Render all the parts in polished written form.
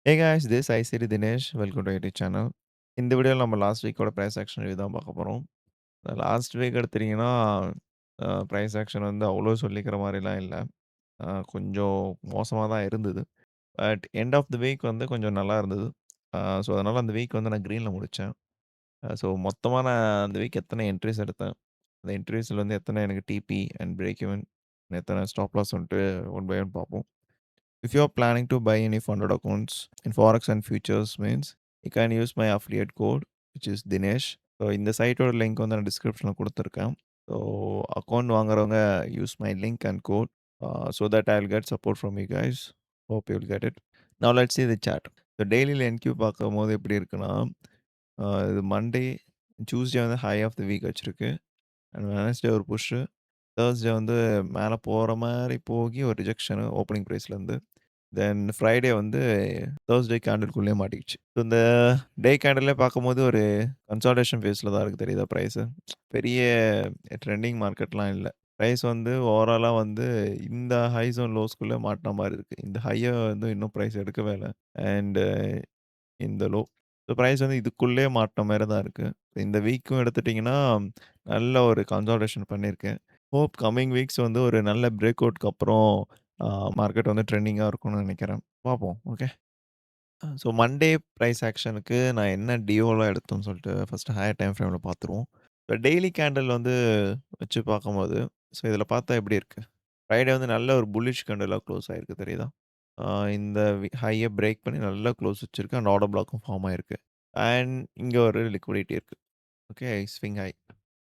Hey guys, this is ICT Dinesh. Welcome to YouTube channel. இந்த வீடியோல நம்ம லாஸ்ட் வீக்கோட பிரைஸ் ஆக்ஷன் ரிவ்யூ தான் பார்க்க போறோம். லாஸ்ட் வீக் எடுத்தீங்கன்னா, பிரைஸ் ஆக்ஷன் வந்து அவ்வளோ சொல்லிக்கிற மாரிலாம் இல்ல. கொஞ்சம் மோசமா தான் இருந்தது. But end of the week வந்து கொஞ்சம் நல்லா இருந்தது. ஸோ அதனால அந்த வீக் வந்து நான் கிரீன்ல முடிச்சேன். ஸோ மொத்தமா நான் அந்த வீக் எத்தன என்ட்ரீஸ் எடுத்தேன். அந்த என்ட்ரீஸ்ல வந்து எத்தன எனக்கு டிபி அண்ட் பிரேக் ஈவன், எத்தன ஸ்டாப் லாஸ் வந்துட்டு ஒன் பை ஒன் பார்ப்போம். If you're planning to buy any funded accounts in Forex and futures means you can use my affiliate code which is Dinesh. So இந்த சைட்டோட link வந்து நான் டிஸ்கிரிப்ஷனில் கொடுத்துருக்கேன். So account வாங்குறவங்க use my link and code so that I will get support from you guys. Hope you will get it. Now let's see the chart. So டெய்லியில் என்கியூ பார்க்கும்போது எப்படி இருக்குன்னா, இது மண்டே, டியூஸ்டே வந்து ஹை ஆஃப் த வீக் வச்சிருக்கு. And Wednesday ஒரு push, Thursday வந்து மேலே போகிற மாதிரி போகி ஒரு ரிஜெக்ஷனு ஓப்பனிங் ப்ரைஸ்லேருந்து. தென் ஃப்ரைடே வந்து தேர்ஸ்டே கேண்டில்குள்ளேயே மாட்டிக்கிச்சு. ஸோ இந்த டே கேண்டில்லே பார்க்கும்போது ஒரு கன்சால்டேஷன் ஃபேஸில் தான் இருக்குது தெரியுதா ப்ரைஸு. பெரிய ட்ரெண்டிங் மார்க்கெட்லாம் இல்ல. ப்ரைஸ் வந்து ஓவராலா வந்து இந்த ஹைஸ் அண்ட் லோஸ்க்குள்ள மாட்ன மாரி இருக்கு. இந்த ஹைய வந்து இன்னும் ப்ரைஸ் எடுக்கவே இல்ல. அண்ட் இந்த லோ. ஸோ பிரைஸ் வந்து இதுக்குள்ளேயே மாட்ன மாரி தான் இருக்கு. இந்த வீக்கும் எடுத்துட்டீங்கன்னா, நல்ல ஒரு கன்சால்டேஷன் பண்ணியிருக்கேன். ஹோப் கம்மிங் வீக்ஸ் வந்து ஒரு நல்ல பிரேக் அவுட்க்கு அப்புறம் ஆ மார்க்கெட் வந்து ட்ரெண்டிங்கா இருக்கும்னு நெனைக்கிறேன். பார்ப்போம். ஓகே. ஸோ மண்டே பிரைஸ் ஆக்ஷனுக்கு நான் என்ன டியோலாம் எடுத்தோம்னு சொல்லிட்டு ஃபர்ஸ்ட் ஹையர் டைம் ஃப்ரேம்ல பார்த்துருவோம். இப்போ டெய்லி கேண்டில் வந்து வச்சு பார்க்கும்போது, ஸோ இதில பார்த்தா எப்படி இருக்கு? ஃப்ரைடே வந்து நல்ல ஒரு புல்லிஷ் கேண்டிலா க்ளோஸ் ஆயிருக்கு தெரியுதா? ஆ இந்த ஹைய பிரேக் பண்ணி நல்லா க்ளோஸ் வச்சிருக்கு. அண்ட் ஆர்டர் பிளாக்கும் ஃபார்ம் ஆயிருக்கு. அண்ட் இங்க ஒரு லிக்விடிட்டி இருக்கு. ஓகே. Swing high.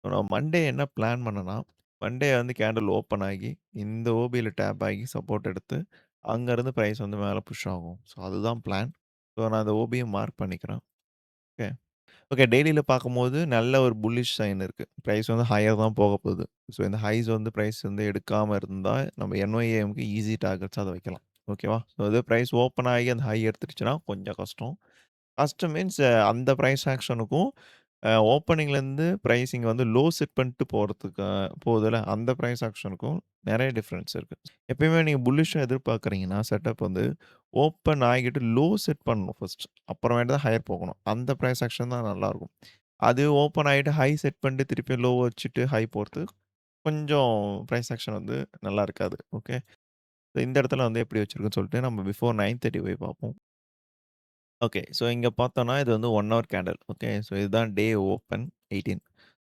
நான் மண்டே என்ன பிளான் பண்ணேன்னா, மண்டே வந்து கேண்டில் ஓப்பன் ஆகி, இந்த ஓபில டேப் ஆகி சப்போர்ட் எடுத்து, அங்கருந்து பிரைஸ் வந்து மேல புஷ் ஆகும். ஸோ அதுதான் பிளான். ஸோ நான் அந்த ஓபிய மார்க் பண்ணிக்கிறேன். ஓகே. ஓகே. டெய்லில பார்க்கும்போது நல்ல ஒரு புல்லிஷ் சைன் இருக்கு. பிரைஸ் வந்து ஹையர் தான் போக போகுது. ஸோ இந்த ஹைஸ் வந்து பிரைஸ் வந்து எடுக்காம இருந்தா, நம்ம என்ஒய்ஏஎம்க்கு ஈஸி டார்கெட்ஸா அத வைக்கலாம். ஓகேவா? ஸோ இதே பிரைஸ் ஓப்பன் ஆகி அந்த ஹை எடுத்துருச்சுன்னா கொஞ்சம் கஷ்டம். கஷ்டம் மீன்ஸ் அந்த பிரைஸ் ஆக்ஷனுக்கும் ஓப்பனிங்லேருந்து பிரைசிங் வந்து லோ செட் பண்ணிட்டு போறதுக்கு போகுதுல்ல, அந்த பிரைஸ் ஆக்ஷனுக்கும் நெறைய டிஃபரன்ஸ் இருக்கு. எப்பயுமே நீங்க புல்லிஷ்ஷா எதிர்பார்க்குறீங்கன்னா, செட்டப் வந்து ஓப்பன் ஆகிட்டு லோ செட் பண்ணணும் ஃபர்ஸ்ட். அப்புறமேட்டு தான் ஹையர் போகணும். அந்த பிரைஸ் ஆக்ஷன் தான் நல்லாருக்கும். அது ஓப்பன் ஆகிட்டு ஹை செட் பண்ணிட்டு திருப்பி லோ வச்சுட்டு ஹை போறது கொஞ்சம் பிரைஸ் ஆக்ஷன் வந்து நல்லா இருக்காது. ஓகே. இந்த இடத்துல வந்து எப்படி வச்சிருக்குன்னு சொல்லிட்டு நம்ம பிஃபோர் 9:30 போய் பார்ப்போம். ஓகே. ஸோ இங்க பார்த்தோம்னா, இது வந்து 1 ஹவர் கேண்டில். ஓகே. ஸோ இதுதான் டே ஓப்பன் 18.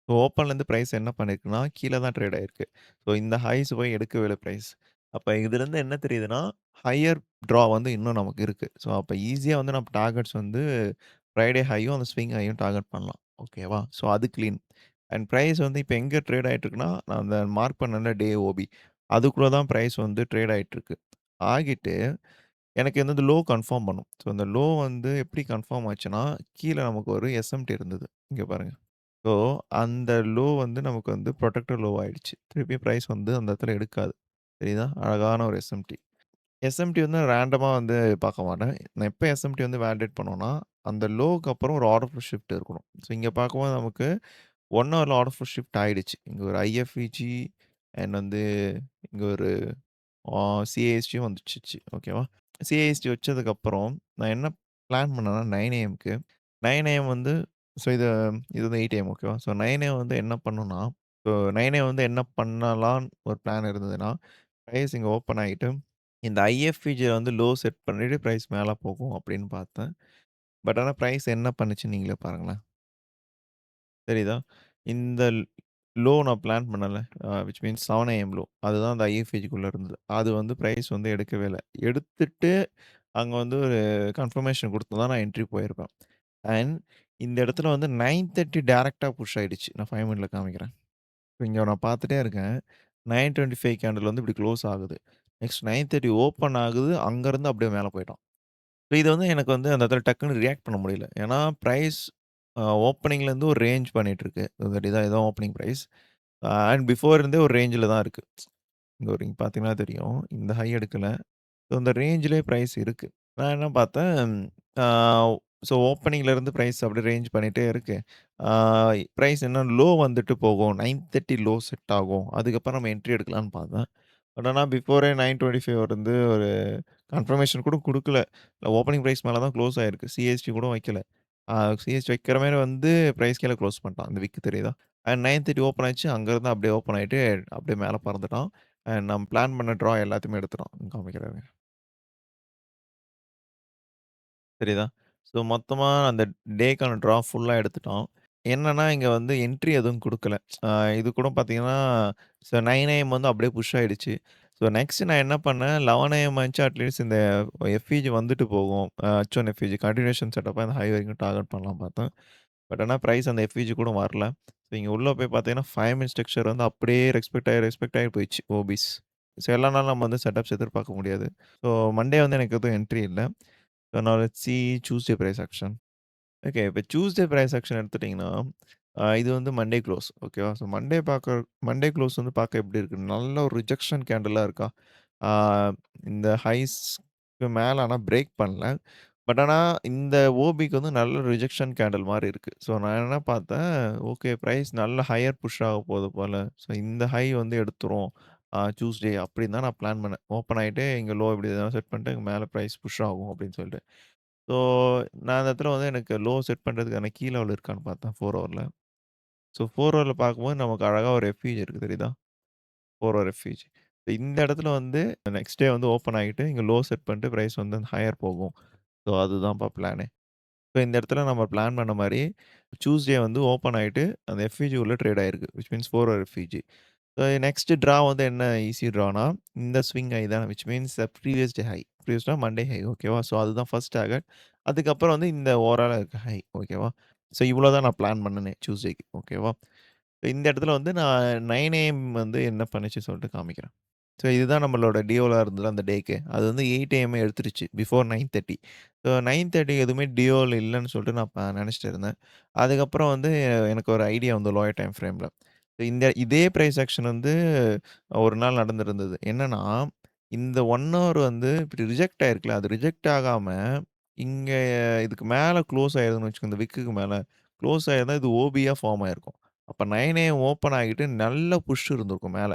ஸோ ஓப்பன்லேருந்து பிரைஸ் என்ன பண்ணியிருக்குன்னா, கீழ தான் ட்ரேட் ஆயிருக்கு. ஸோ இந்த ஹைஸ் போய் எடுக்கவே இல்ல பிரைஸ். அப்ப இதுலருந்து என்ன தெரியுதுன்னா, ஹையர் ட்ரா வந்து இன்னும் நமக்கு இருக்கு. ஸோ அப்ப ஈஸியா வந்து நம்ம டார்கெட்ஸ் வந்து ஃப்ரைடே ஹையும், அந்த ஸ்விங் ஹையும் டார்கெட் பண்ணலாம். ஓகேவா? ஸோ அது கிளீன். அண்ட் பிரைஸ் வந்து இப்ப எங்க ட்ரேட் ஆயிட்டு இருக்குன்னா, நான் அந்த மார்க் பண்ணேன்ல டே ஓபி. அதுக்குள்ள தான் பிரைஸ் வந்து ட்ரேட் ஆயிட்டு இருக்கு. ஆகிட்டு எனக்கு வந்து இந்த லோ கன்ஃபார்ம் பண்ணும். ஸோ அந்த லோ வந்து எப்படி கன்ஃபார்ம் ஆச்சுன்னா, கீழ நமக்கு ஒரு எஸ்எம்டி இருந்தது. இங்க பாருங்க. ஸோ அந்த லோ வந்து நமக்கு வந்து புரொடெக்டட் லோ ஆயிடுச்சு. திருப்பி பிரைஸ் வந்து அந்த இடத்துல எடுக்காது. தெரியுதா? அழகான ஒரு எஸ்எம்டி. எஸ்எம்டி வந்து ரேண்டமா வந்து பார்க்க மாட்டேன். நான் எப்ப எஸ்எம்டி வந்து வேலிடேட் பண்ணுவேன்னா, அந்த லோக்கு அப்புறம் ஒரு ஆர்டர் ஃபுல் ஷிஃப்ட் இருக்கணும். ஸோ இங்க பார்க்கும்போது நமக்கு 1 ஹவர்ல ஆர்டர் ஃபுல் ஷிஃப்ட் ஆயிடுச்சு. இங்க ஒரு ஐஎஃப்இஜி அண்ட் வந்து இங்க ஒரு சிஏஎஸ்டியும் வந்துடுச்சு. ஓகேவா? சிஏஎஸ்டி வச்சதுக்கப்புறம் நான் என்ன பிளான் பண்ணேன்னா 9 ஏஎம்க்கு 9 ஏஎம் வந்து ஸோ இது வந்து 8 ஏஎம் ஓகேவா? ஸோ 9 ஏஎம் வந்து என்ன பண்ணும்னா, ஸோ 9 ஏஎம் வந்து என்ன பண்ணலான்னு ஒரு பிளான் இருந்ததுன்னா, பிரைஸ் இங்க ஓப்பன் ஆகிட்டு, இந்த ஐஎஃப்பிஜிய வந்து லோ செட் பண்ணிட்டு பிரைஸ் மேல போகும் அப்படின்னு பார்த்தேன். பட் ஆனா பிரைஸ் என்ன பண்ணுச்சுன்னு நீங்களே பாருங்களேன். தெரியுதா? இந்த லோ நான் பிளான் பண்ணல. Which means 7 AM low. அதுதான் அந்த ஐஎஃப்ஏஜிக்குள்ள இருந்தது. அது வந்து பிரைஸ் வந்து எடுக்கவே இல்ல. எடுத்துட்டு அங்க வந்து ஒரு கன்ஃபர்மேஷன் குடுத்து தான் நான் என்ட்ரி போயிருப்பேன். அண்ட் இந்த இடத்துல வந்து 9:30 டைரக்ட்டா புஷ் ஆயிடுச்சு. நான் 5 மினிட்ல காமிக்கிறேன். இங்க நான் பார்த்துட்டே இருக்கேன். 9:25 கேண்டில் வந்து இப்படி க்ளோஸ் ஆகுது. நெக்ஸ்ட் 9:30 ஓப்பன் ஆகுது. அங்கருந்து அப்படியே மேல போயிட்டான். இது வந்து எனக்கு வந்து அந்த இடத்துல டக்குன்னு ரியாக்ட் பண்ண முடியல. ஏன்னா பிரைஸ் ஓப்பனிங்லேருந்து ஒரு ரேஞ்ச் பண்ணிட்டுருக்கு. இதான் ஓப்பனிங் பிரைஸ். அண்ட் பிஃபோர் இருந்தே ஒரு ரேஞ்சில தான் இருக்கு. இங்க பார்த்தீங்கன்னா தெரியும். இந்த ஹை எடுக்கல. ஸோ இந்த ரேஞ்சிலே பிரைஸ் இருக்கு. நான் என்ன பார்த்தேன், ஆ ஸோ ஓப்பனிங்லேருந்து பிரைஸ் அப்படியே ரேஞ்ச் பண்ணிட்டே இருக்கு. ஆ பிரைஸ் என்ன லோ வந்துட்டு போகும். 9:30 லோ செட் ஆகும். அதுக்கப்புறம் நம்ம என்ட்ரி எடுக்கலான்னு பார்த்தேன். பட் ஆனா பிஃபோரே 9:25 வந்து ஒரு கன்ஃபர்மேஷன் கூட குடுக்கல. ஓப்பனிங் பிரைஸ் மேல தான் குளோஸ் ஆயிருக்கு. சிஎஸ்டி கூட வைக்கல. ஆ சிஎஸ்டி வைக்கிற மாரி வந்து பிரைஸ் கீழ குளோஸ் பண்ணிட்டான். இந்த விக் தெரியுதா? 9:30 ஓப்பன் ஆச்சு. அங்கருந்து அப்படியே ஓப்பன் ஆயிட்டு, அப்படியே மேல பறந்துட்டான். நம்ம பிளான் பண்ண ட்ரா எல்லாத்தையுமே எடுத்துட்டான். காமிக்கிறேன். தெரியுதா? ஸோ மொத்தமா அந்த டேக்கான ட்ரா ஃபுல்லா எடுத்துட்டோம். என்னன்னா, இங்க வந்து என்ட்ரி எதுவும் குடுக்கல. அ இது கூட பார்த்தீங்கன்னா, 9 ஏஎம் வந்து அப்படியே புஷ் ஆயிடுச்சு. ஸோ நெக்ஸ்ட் நான் என்ன பண்ணேன், 11 ஏஎம் ஆச்சு அட்லீஸ்ட் இந்த எஃப்இஜி வந்துட்டு போகும். H1 எஃப்இஜி கன்டினியூஷன் செட்டப்பா இந்த ஹை வரைக்கும் டார்கெட் பண்ணலாம் பார்த்தேன். பட் ஆனா பிரைஸ் அந்த எஃப்இஜி கூட வரல. ஸோ இங்க உள்ள போய் பார்த்தீங்கன்னா, 5 மினிட் ஸ்ட்ரக்சர் வந்து அப்படியே ரெஸ்பெக்ட் ஆகி போயிடுச்சு ஓபிஸ். ஸோ எல்லா நாளும் நம்ம வந்து செட்டப்ஸ் எதிர்பார்க்க முடியாது. ஸோ மண்டே வந்து எனக்கு எதுவும் என்ட்ரி இல்ல. So now let's see Tuesday price action. Okay. இப்ப Tuesday பிரைஸ் ஆக்ஷன் எடுத்துட்டீங்கன்னா, இது வந்து மண்டே க்ளோஸ். ஓகேவா? ஸோ மண்டே க்ளோஸ் வந்து பார்க்க எப்படி இருக்கு? நல்ல ஒரு ரிஜெக்ஷன் கேண்டிலா இருக்கா? ஆ இந்த ஹைஸ்க்கு மேல ஆனா பிரேக் பண்ணல. பட் ஆனா இந்த ஓபிக்கு வந்து நல்ல ரிஜெக்ஷன் கேண்டில் மாரி இருக்கு. ஸோ நான் என்ன பார்த்தேன், ஓகே பிரைஸ் நல்ல ஹையர் புஷ் ஆக போது போல. ஸோ இந்த ஹை வந்து எடுத்துரும். Tuesday அப்படின்னு தான் நான் பிளான் பண்ணேன். ஓப்பன் ஆயிட்டு இங்க லோ இப்படி எதனா செட் பண்ணிட்டு இங்க மேல பிரைஸ் புஷ் ஆகும் அப்படின்னு சொல்லிட்டு. ஸோ, நான் அந்த இடத்துல வந்து எனக்கு லோ செட் பண்றதுக்கான கீ லெவல் இருக்கான்னு பார்த்தேன் 4 ஹவர்ல. ஸோ 4 ஹவர்ல பார்க்கும்போது நமக்கு அழகா ஒரு எஃப்இஜி இருக்கு தெரியுதா? 4 ஹவர் எஃப்இஜி. இந்த இடத்துல வந்து நெக்ஸ்ட் டே வந்து ஓப்பன் ஆகிட்டு இங்க லோ செட் பண்ணிட்டு பிரைஸ் வந்து ஹையர் போகும். ஸோ அதுதான்ப்பா பிளானே. ஸோ இந்த இடத்துல நம்ம பிளான் பண்ண மாரி டியூஸ்டே வந்து ஓப்பன் ஆயிட்டு அந்த எஃப்இஜி உள்ள ட்ரேட் ஆயிருக்கு. Which means 4 hour FEG. Next draw வந்து என்ன ஈஸி ட்ரானா, இந்த ஸ்விங் ஹை தான். Which means previous day high. ப்ரீவியஸ்னா மண்டே ஹை ஓகேவா? ஸோ அதுதான் ஃபர்ஸ்ட் டார்கெட். அதுக்கப்புறம் வந்து இந்த ஓவராலா இருக்க ஹை ஓகேவா? ஸோ இவ்வளோ தான் நான் பிளான் பண்ணனே டியூஸ்டேக்கு ஓகேவா? இந்த இடத்துல வந்து நான் 9 ஏஎம் வந்து என்ன பண்ணுச்சு சொல்லிட்டு காமிக்கிறேன். ஸோ இதுதான் நம்மளோட டியோலா இருந்தது அந்த டேக்கு. அது வந்து 8 ஏஎம்மே எடுத்துருச்சு. பிஃபோர் 9:30. ஸோ 9:30 எதுவுமே டியோல இல்லன்னு சொல்லிட்டு நான் நெனச்சுட்டு இருந்தேன். அதுக்கப்புறம் வந்து எனக்கு ஒரு ஐடியா வந்து லோயர் டைம் ஃப்ரேம்ல. இதே பிரைஸ் ஆக்ஷன் வந்து ஒரு நாள் நடந்திருந்தது. என்னன்னா, இந்த 1 ஹவர் வந்து இப்படி ரிஜெக்ட் ஆயிருக்குல்ல, அது ரிஜெக்ட் ஆகாம, இங்க இதுக்கு மேல குளோஸ் ஆயிருதுன்னு வச்சுக்கோங்க, இந்த விக்குக்கு மேல குளோஸ் ஆயிருந்தா இது ஓபியா ஃபார்ம் ஆயிருக்கும். அப்ப 9 ஏஎம் ஓப்பன் ஆகிட்டு நல்ல புஷ் இருந்திருக்கும் மேல.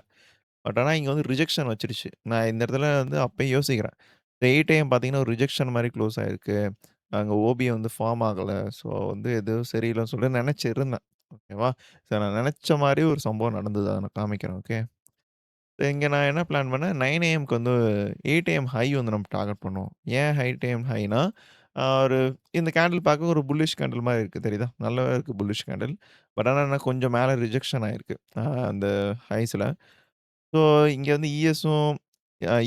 பட் ஆனா இங்க வந்து ரிஜெக்ஷன் வச்சுருச்சு. நான் இந்த இடத்துல வந்து அப்பயே யோசிக்கிறேன். இந்த 8 ஏஎம் பார்த்தீங்கன்னா, ஒரு ரிஜெக்ஷன் மாரி க்ளோஸ் ஆயிருக்கு. அங்க ஓபி வந்து ஃபார்ம் ஆகல. ஸோ வந்து எதுவும் சரியில்லன்னு சொல்லிட்டு நெனச்சிருந்தேன். ஓகேவா? ஸோ நான் நெனச்ச மாரி ஒரு சம்பவம் நடந்தது. அத நான் காமிக்கிறேன். ஓகே. இங்க நான் என்ன பிளான் பண்ணேன், 9 ஏஎம்க்கு வந்து 8 ஏஎம் ஹை வந்து நம்ம டார்கெட் பண்ணுவோம். ஏன் 8 ஏஎம் ஹைனா, ஒரு இந்த கேண்டில் பார்க்க ஒரு புல்லிஷ் கேண்டில் மாரி இருக்கு தெரியுதா? நல்லாவே இருக்கு புல்லிஷ் கேண்டில். பட் ஆனா என்ன கொஞ்சம் மேல ரிஜெக்ஷன் ஆயிருக்கு. அந்த ஹைஸ்ல. ஸோ, இங்க வந்து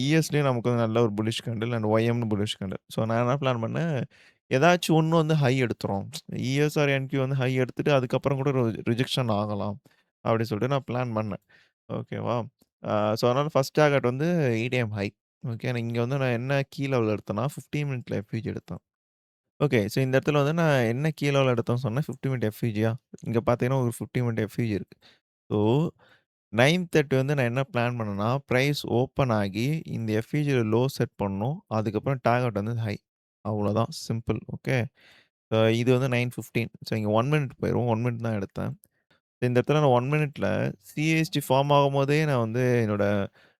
இஎஸ்லயும் நமக்கு வந்து நல்ல ஒரு புல்லிஷ் கேண்டில் அண்ட் ஒய்எம்னு புல்லிஷ் கேண்டில். ஸோ, நான் என்ன பிளான் பண்ணேன், ஏதாச்சும் ஒண்ணு வந்து ஹை எடுத்துரும். இஎஸ் ஆர் என்கியூ வந்து ஹை எடுத்துட்டு அதுக்கப்புறம் கூட ரிஜெக்ஷன் ஆகலாம். அப்படி சொல்லிட்டு நான் பிளான் பண்ணேன். ஓகேவா? ஸோ, அதனால ஃபர்ஸ்ட் டார்கெட் வந்து EDM ஹை. ஓகே. இங்க வந்து நான் என்ன கீ லெவல் எடுத்தேன்னா, 15 மினிட்ல எஃப்இஜி எடுத்தேன். ஓகே. ஸோ, இந்த இடத்துல வந்து நான் என்ன கீ லெவல் எடுத்தேன்னு சொன்னேன். 50 மினிட் எஃப்இஜியா? இங்க பார்த்தீங்கன்னா, ஒரு 50 மினிட் எஃப்இஜி இருக்கு. ஸோ 9:30 வந்து நான் என்ன பிளான் பண்ணேன்னா, பிரைஸ் ஓப்பன் ஆகி இந்த எஃப்இஜில லோ செட் பண்ணணும். அதுக்கப்புறம் டார்கெட் வந்து ஹை. அவ்வளோதான் சிம்பிள். ஓகே. இது வந்து 9:15. ஸோ இங்க 1 மினிட் போயிரும். 1 மினிட் தான் எடுத்தேன். இந்த இடத்துல நான் 1 மினிட்ல சிஎஸ்டி ஃபார்ம் ஆகும்போதே நான் வந்து என்னோட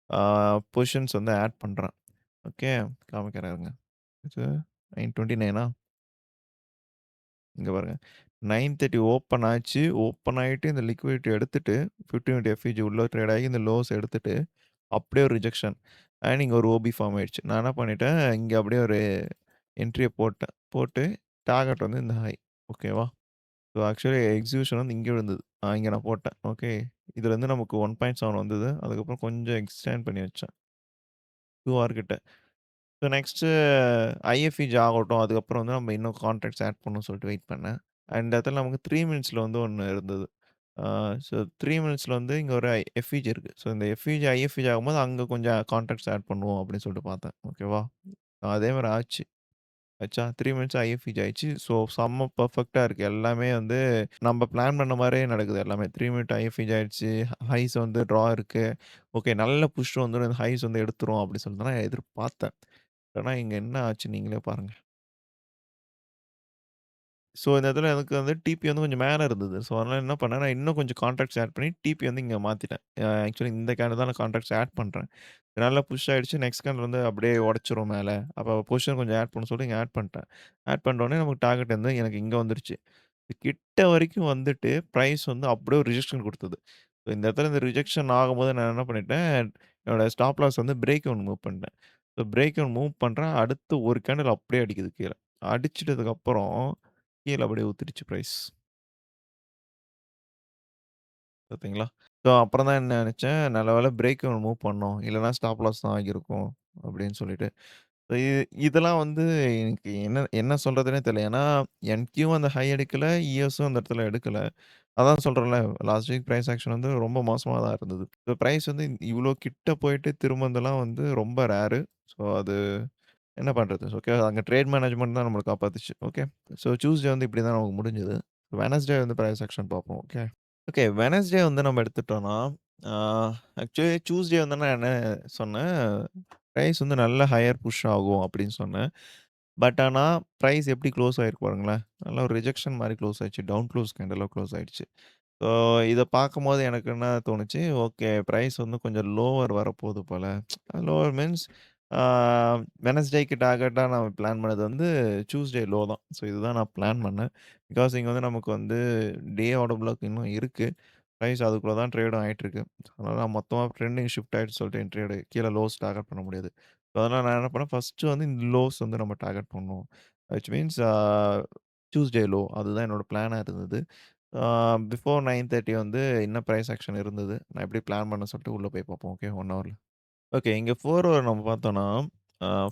ஆ பொசிஷன்ஸ் வந்து ஆட் பண்றேன். ஓகே. காமிக்கிறேன் இருங்க. இது 9:29 இங்க பாருங்க. 9:30 ஓப்பன் ஆச்சு. ஓப்பன் ஆயிட்டு இந்த லிக்விடிட்டி எடுத்துட்டு 50 மினிட் எஃப்இஜி உள்ள ட்ரேட் ஆகி இந்த லோஸ் எடுத்துட்டு அப்படியே ஒரு ரிஜெக்ஷன். அண்ட் இங்க ஒரு ஓபி ஃபார்ம் ஆயிடுச்சு. நான் என்ன பண்ணிட்டேன், இங்க அப்படியே ஒரு என்ட்ரிய போட்டேன். போட்டு டார்கெட் வந்து இந்த ஹை. ஓகேவா? ஸோ ஆக்சுவலி எக்ஸிகியூஷன் வந்து இங்க விழுந்தது. இங்க நான் போட்டேன். ஓகே. இதுலருந்து நமக்கு 1.7 வந்தது. அதுக்கப்புறம் கொஞ்சம் எக்ஸ்டெண்ட் பண்ணி வச்சேன். 2 ஹார் கிட்ட. ஸோ நெக்ஸ்ட்டு ஐஎஃப்இஜி ஆகட்டும். அதுக்கப்புறம் வந்து நம்ம இன்னும் கான்ட்ராக்ட்ஸ் ஆட் பண்ணணும்னு சொல்லிட்டு வெயிட் பண்ணேன். அண்ட் இந்த இடத்துல நமக்கு 3 மினிட்ஸ்ல வந்து ஒண்ணு இருந்தது. ஆ ஸோ 3 மினிட்ஸ்ல வந்து இங்க ஒரு எஃப்இஜி இருக்கு. ஸோ இந்த எஃப்இஜி, ஐஎஃப்இஜி ஆகும்போது அங்க கொஞ்சம் கான்ட்ராக்ட்ஸ் ஆட் பண்ணுவோம் அப்படின்னு சொல்லிட்டு பார்த்தேன். ஓகேவா? அதே மாரி ஆச்சு. ஆச்சா 3 மினிட்ஸ் ஐஎஃப்இஜி ஆயிடுச்சு. ஸோ செம்ம பெர்ஃபெக்ட்டா இருக்கு. எல்லாமே வந்து நம்ம பிளான் பண்ண மாரியே நடக்குது எல்லாமே. 3 மினிட் ஐஎஃப்இஜி ஆயிடுச்சு. ஹைஸ் வந்து ட்ரா இருக்கு. ஓகே நல்ல புஷ் வந்துரும். ஹைஸ் வந்து எடுத்துரும் அப்படி சொல்லிட்டு தான் நான் எதிர்பார்த்தேன். ஆனா இங்க என்ன ஆச்சு நீங்களே பாருங்க. ஸோ, இந்த இடத்துல எனக்கு வந்து டிபி வந்து கொஞ்சம் மேல இருந்தது. ஸோ, அதனால என்ன பண்ணேன், நான் இன்னும் கொஞ்சம் கான்ட்ராக்ட்ஸ் ஆட் பண்ணி டிபி வந்து இங்க மாத்திட்டேன். ஆக்சுவலி இந்த கேன்ல தான் நான் கான்ட்ராக்ட்ஸ் ஆட் பண்றேன். நல்லா புஷ் ஆயிடுச்சு. நெக்ஸ்ட் கேன்ல வந்து அப்படியே உடைச்சிரும் மேல. அப்ப பொசிஷன் கொஞ்சம் ஆட் பண்ண சொல்லி இங்க ஆட் பண்ணிட்டேன். ஆட் பண்ணோனே நமக்கு டார்கெட் வந்து எனக்கு இங்க வந்துருச்சு. கிட்ட வரைக்கும் வந்துட்டு பிரைஸ் வந்து அப்படியே ஒரு ரிஜெக்ஷன் குடுத்தது. ஸோ, இந்த இடத்துல இந்த ரிஜெக்ஷன் ஆகும்போது நான் என்ன பண்ணிட்டேன், என்னோட ஸ்டாப் லாஸ் வந்து பிரேக் ஈவன் மூவ் பண்ணிட்டேன். ஸோ, பிரேக் ஈவன் மூவ் பண்றேன். அடுத்து ஒரு கேண்டில் அப்படியே அடிக்குது கீழ. அடிச்சிட்டதுக்கப்புறம் கீழ அப்படியே ஊத்திடுச்சு பிரைஸ். பார்த்தீங்களா? ஸோ, அப்புறம் தான் என்ன நெனச்சேன், நல்ல வேள பிரேக் ஈவன் மூவ் பண்ணோம். இல்லன்னா ஸ்டாப் லாஸ் தான் ஆகியிருக்கும் அப்படின்னு சொல்லிட்டு. இதெல்லாம் வந்து எனக்கு என்ன என்ன சொல்றதுன்னே தெரியல. ஏன்னா, என்கியும் அந்த ஹை எடுக்கல, இஎஸும் அந்த இடத்துல எடுக்கல. அதான் சொல்றேன்ல, லாஸ்ட் வீக் பிரைஸ் ஆக்ஷன் வந்து ரொம்ப மோசமா தான் இருந்தது. இப்போ பிரைஸ் வந்து இவ்ளோ கிட்ட போயிட்டு திரும்புனதெல்லாம் வந்து ரொம்ப ரேரு. ஸோ, அது என்ன பண்றது? ஓகே. அங்க ட்ரேட் மேனேஜ்மென்ட் தான் நம்மள காப்பாத்துச்சு. ஓகே. ஸோ, டியூஸ்டே வந்து இப்படி தான் நமக்கு முடிஞ்சது. வெட்னஸ்டே வந்து பிரைஸ் ஆக்ஷன் பார்ப்போம். ஓகே. ஓகே. வெட்னஸ்டே வந்து நம்ம எடுத்துட்டோம்னா, ஆ ஆக்சுவலி டியூஸ்டே வந்து நான் என்ன சொன்னேன், பிரைஸ் வந்து நல்ல ஹையர் புஷ் ஆகும் அப்படின்னு சொன்னேன். பட் ஆனா, பிரைஸ் எப்படி குளோஸ் ஆயிருக்கு பாருங்களேன். நல்ல ஒரு ரிஜெக்ஷன் மாரி குளோஸ் ஆயிடுச்சு. டவுன் குளோஸ் கேண்டிலா குளோஸ் ஆயிடுச்சு. ஸோ, இத பார்க்கும்போது எனக்கு என்ன தோணுச்சு, ஓகே பிரைஸ் வந்து கொஞ்சம் லோவர் வரப்போது போல. லோவர் மீன்ஸ் ஆ வெட்னஸ்டேக்கு டார்கெட்டா நான் பிளான் பண்ணது வந்து டியூஸ்டே லோ தான். ஸோ, இதுதான் நான் பிளான் பண்ணேன். பிகாஸ் இங்க வந்து நமக்கு வந்து டே ஆர்டர் பிளாக் இன்னும் இருக்கு. பிரைஸ் அதுக்குள்ள தான் ட்ரேடும் ஆயிட்டுருக்கு. அதனால நான் மொத்தமா ட்ரெண்டிங் ஷிஃப்ட் ஆயிடுச்சு சொல்லிட்டு என்ட்ரி கீழ லோஸ் டார்கெட் பண்ண முடியாது. ஸோ, அதனால நான் என்ன பண்ணேன், ஃபர்ஸ்ட்டு வந்து இந்த லோஸ் வந்து நம்ம டார்கெட் பண்ணணும். விச் மீன்ஸ் டியூஸ்டே லோ அதுதான் என்னோட பிளானா இருந்தது. ஆ பிஃபோர் 9:30 வந்து என்ன பிரைஸ் ஆக்ஷன் இருந்தது. நான் எப்படி பிளான் பண்ணேன்னு சொல்லிட்டு உள்ள போய் பார்ப்போம். ஓகே 1 ஹவர்ல. ஓகே. இங்க 4 ஹவர் நம்ம பார்த்தோம்னா,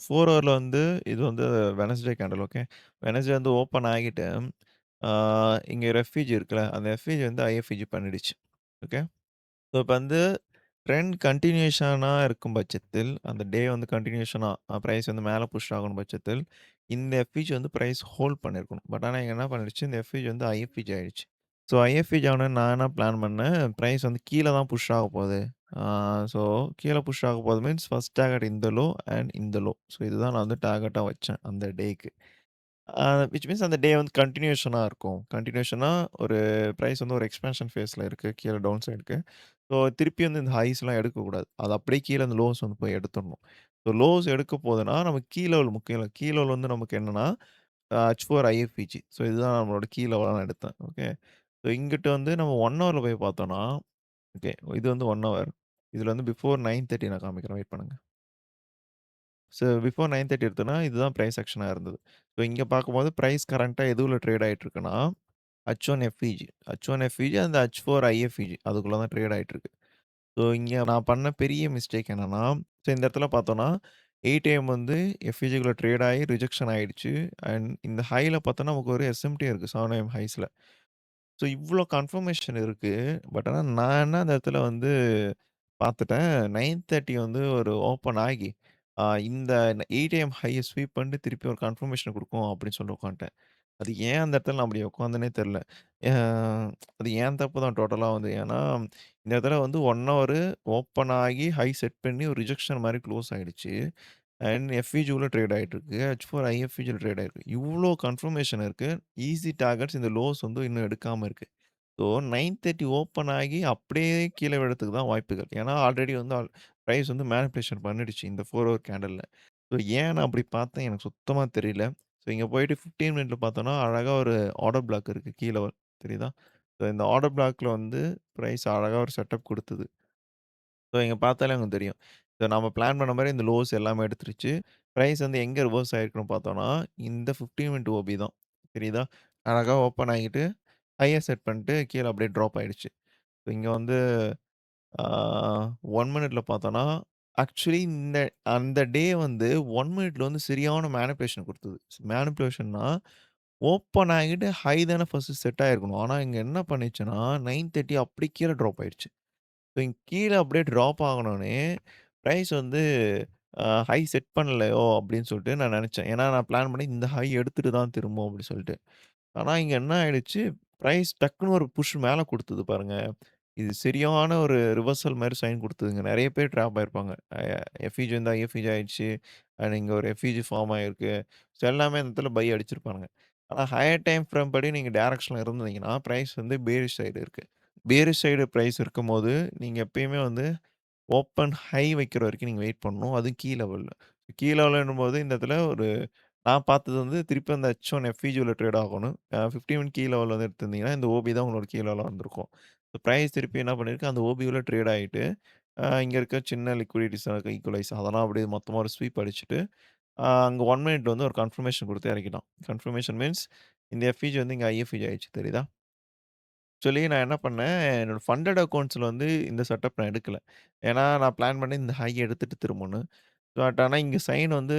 4 ஹவர்ல வந்து இது வந்து வெட்னஸ்டே கேண்டில் ஓகே. வெட்னஸ்டே வந்து ஓப்பன் ஆகிட்டு, ஆ இங்க எஃப்இஜி இருக்குல்ல, அந்த எஃப்இஜி வந்து ஐஎஃப்இஜி பண்ணிடுச்சு. ஓகே. ஸோ, இப்ப வந்து ட்ரெண்ட் கன்டினியூஷனா இருக்கும் பட்சத்தில், அந்த டே வந்து கன்டினியூஷனா பிரைஸ் வந்து மேல புஷ் ஆகணும் பட்சத்தில், இந்த எஃப்இஜி வந்து பிரைஸ் ஹோல்ட் பண்ணியிருக்கணும். பட் ஆனா இங்க என்ன பண்ணிடுச்சு, இந்த எஃப்இஜி வந்து ஐஎஃப்இஜி ஆயிடுச்சு. ஸோ, ஐஎஃப்இஜி ஆனோனே நான் என்ன பிளான் பண்ணேன், பிரைஸ் வந்து கீழ தான் புஷ் ஆக போகுது. ஆ ஸோ, கீழ புஷ் ஆக போகுது மீன்ஸ் ஃபர்ஸ்ட் டார்கெட் இந்த லோ அண்ட் இந்த லோ. ஸோ, இதுதான் நான் வந்து டார்கெட்டா வச்சேன் அந்த டேக்கு. ஆ விச் மீன்ஸ் அந்த டே வந்து கன்டினியூஷனா இருக்கும். கன்டினியூஷனா ஒரு பிரைஸ் வந்து ஒரு எக்ஸ்பான்ஷன் ஃபேஸ்ல இருக்கு. கீழ டவுன் சைடுக்கு. ஸோ திருப்பி வந்து இந்த ஹைஸ்லாம் எடுக்கக்கூடாது. அது அப்படியே கீழ அந்த லோஸ் வந்து போய் எடுத்துறணும். ஸோ லோஸ் எடுக்க போதுன்னா, நமக்கு கீ லெவல் முக்கியம் இல்ல. கீ லெவல் வந்து நமக்கு என்னன்னா, H4 IFVG. ஸோ இதுதான் நம்மளோட கீ லெவலா நான் எடுத்தேன். ஓகே. ஸோ இங்கிட்டு வந்து நம்ம 1 ஹவர்ல போய் பார்த்தோம்னா, ஓகே இது வந்து 1 ஹவர். இதுல வந்து பிஃபோர் 9:30 நான் காமிக்கிறேன். வெயிட் பண்ணுங்க. ஸோ பிஃபோர் 9:30 எடுத்தோம்னா, இதுதான் பிரைஸ் ஆக்ஷனா இருந்தது. ஸோ இங்க பார்க்கும்போது பிரைஸ் கரண்ட்டா எதுல ட்ரேட் ஆயிட்டு இருக்குன்னா, H1 FVG. H1 FVG அந்த H4 IFVG அதுக்குள்ள தான் ட்ரேட் ஆயிட்டு இருக்கு. ஸோ இங்க நான் பண்ண பெரிய மிஸ்டேக் என்னன்னா, ஸோ இந்த இடத்துல பார்த்தோம்னா, 8 AM வந்து எஃப்இஜிக்குள்ள ட்ரேட் ஆயி ரிஜெக்ஷன் ஆயிடுச்சு. அண்ட் இந்த ஹைல பார்த்தோம்னா, நமக்கு ஒரு எஸ்எம்டி இருக்கு. 7 AM ஹைஸ்ல. ஸோ இவ்ளோ கன்ஃபர்மேஷன் இருக்கு. பட் ஆனா நான் என்ன அந்த இடத்துல வந்து பார்த்துட்டேன். 9:30 வந்து ஒரு ஓப்பன் ஆகி, இந்த 8 AM ஹைய ஸ்வீப் பண்ணிட்டு திருப்பி ஒரு கன்ஃபர்மேஷன் குடுக்கும் அப்படின்னு சொல்லி உட்காந்துட்டேன். அது ஏன் அந்த இடத்துல நான் அப்படி உட்காந்தேனே தெரியல. அ அது என் தப்பு தான் டோட்டலா வந்து. ஏன்னா, இந்த இடத்துல வந்து 1 ஹவரு ஓப்பன் ஆகி ஹை செட் பண்ணி ஒரு ரிஜெக்ஷன் மாரி க்ளோஸ் ஆயிடுச்சு. அண்ட் எஃப்இஜி உள்ள ட்ரேட் ஆயிட்டு இருக்கு. H4 ஐஎஃப்இஜில ட்ரேட் ஆயிருக்கு. இவ்ளோ கன்ஃபர்மேஷன் இருக்கு. ஈஸி டார்கெட்ஸ் இந்த லோஸ் வந்து இன்னும் எடுக்காம இருக்கு. ஸோ 9:30 ஓப்பன் ஆகி அப்படியே கீழ விழறதுக்கு தான் வாய்ப்புகள். ஏன்னா ஆல்ரெடி வந்து பிரைஸ் வந்து மேனிபுலேஷன் பண்ணிடுச்சு இந்த 4 ஹவர் கேண்டில்ல. ஸோ ஏன் நான் அப்படி பார்த்தேன் எனக்கு சுத்தமா தெரியல. ஸோ இங்க போயிட்டு 15 மினிட்ல பார்த்தோம்னா, அழகா ஒரு ஆர்டர் பிளாக் இருக்கு கீழ தெரியுதா? ஸோ இந்த ஆர்டர் பிளாக்ல வந்து பிரைஸ் அழகா ஒரு செட்டப் குடுத்தது. ஸோ இங்க பார்த்தாலே உங்களுக்கு தெரியும். ஸோ நம்ம பிளான் பண்ண மாரி இந்த லோஸ் எல்லாமே எடுத்துருச்சு. பிரைஸ் வந்து எங்க ரிவர்ஸ் ஆயிருக்குன்னு பார்த்தோம்னா, இந்த 15 மினிட் ஓபி தான். தெரியுதா? அழகா ஓப்பன் ஆகிட்டு, ஹைய செட் பண்ணிட்டு கீழ அப்படியே ட்ராப் ஆயிடுச்சு. ஸோ இங்க வந்து ஆ 1 மினிட்ல பார்த்தோம்னா, ஆக்சுவலி அந்த டே வந்து 1 மினிட்ல வந்து சரியான மேனிபுலேஷன் குடுத்தது. மேனிபுலேஷன்னா, ஓப்பன் ஆகிட்டு ஹை தானே ஃபர்ஸ்ட்டு செட் ஆயிருக்கணும். ஆனா இங்க என்ன பண்ணுச்சுன்னா, 9:30 அப்படியே கீழ ட்ராப் ஆயிடுச்சு. ஸோ இங்க கீழ அப்படியே ட்ராப் ஆகுனோனே, பிரைஸ் வந்து ஹை செட் பண்ணலையோ அப்படின்னு சொல்லிட்டு நான் நெனச்சேன். ஏன்னா நான் பிளான் பண்ணி இந்த ஹை எடுத்துட்டு தான் திரும்பும் அப்படி சொல்லிட்டு. ஆனா இங்க என்ன ஆயிடுச்சு, பிரைஸ் டக்குனு ஒரு புஷ் மேல குடுத்தது பாருங்க. இது சரியான ஒரு ரிவர்சல் மாரி சைன் குடுத்ததுங்க. நெறைய பேர் ட்ராப் ஆயிருப்பாங்க. எஃப்இஜி வந்து ஐஎஃப்இஜி ஆயிடுச்சு. அண்ட் இங்க ஒரு எஃப்இஜி ஃபார்ம் ஆயிருக்கு. ஸோ எல்லாமே அந்த இடத்துல பை அடிச்சிருப்பானுங்க. ஆனா ஹையர் டைம் ஃப்ரேம் படி நீங்க டைரக்ஷன்ல இருந்தீங்கன்னா, பிரைஸ் வந்து பேரிஷ் சைடு இருக்கு. பேரிஷ் சைடு பிரைஸ் இருக்கும்போது, நீங்க எப்பயுமே வந்து ஓப்பன் ஹை வைக்கிற வரைக்கும் நீங்க வெயிட் பண்ணணும். அதுவும் கீ லெவல்ல. கீ லெவல்ன்னும்போது இந்த இடத்துல ஒரு நான் பார்த்தது வந்து திருப்பி அந்த H1 எஃப்இஜில ட்ரேட் ஆகணும். 15 மினிட் கீ லெவல்ல வந்து எடுத்திருந்தீங்கன்னா, இந்த ஓபி தான் உங்களோட கீ லெவலா வந்திருக்கும். பிரைஸ் திருப்பி என்ன பண்ணிருக்கு, அந்த ஓபிக்குள்ள ட்ரேட் ஆயிட்டு, இங்க இருக்க சின்ன லிக்விடிட்டீஸ் ஈக்குவலைஸ் அதெல்லாம் அப்படியே மொத்தமா ஒரு ஸ்வீப் அடிச்சுட்டு, அங்க 1 மினிட் வந்து ஒரு கன்ஃபர்மேஷன் குடுத்து இறக்கிட்டான். கன்ஃபர்மேஷன் மீன்ஸ் இந்த எஃப்இஜி வந்து இங்க ஐஎஃப்இஜி ஆயிடுச்சு தெரியுதா? ஆக்சுவலி நான் என்ன பண்ணேன், என்னோட ஃபண்டட் அக்கவுண்ட்ஸ்ல வந்து இந்த செட்டப் நான் எடுக்கல. ஏன்னா, நான் பிளான் பண்ணி இந்த ஹை எடுத்துட்டு திரும்பணும். பட் ஆனா இங்க சைன் வந்து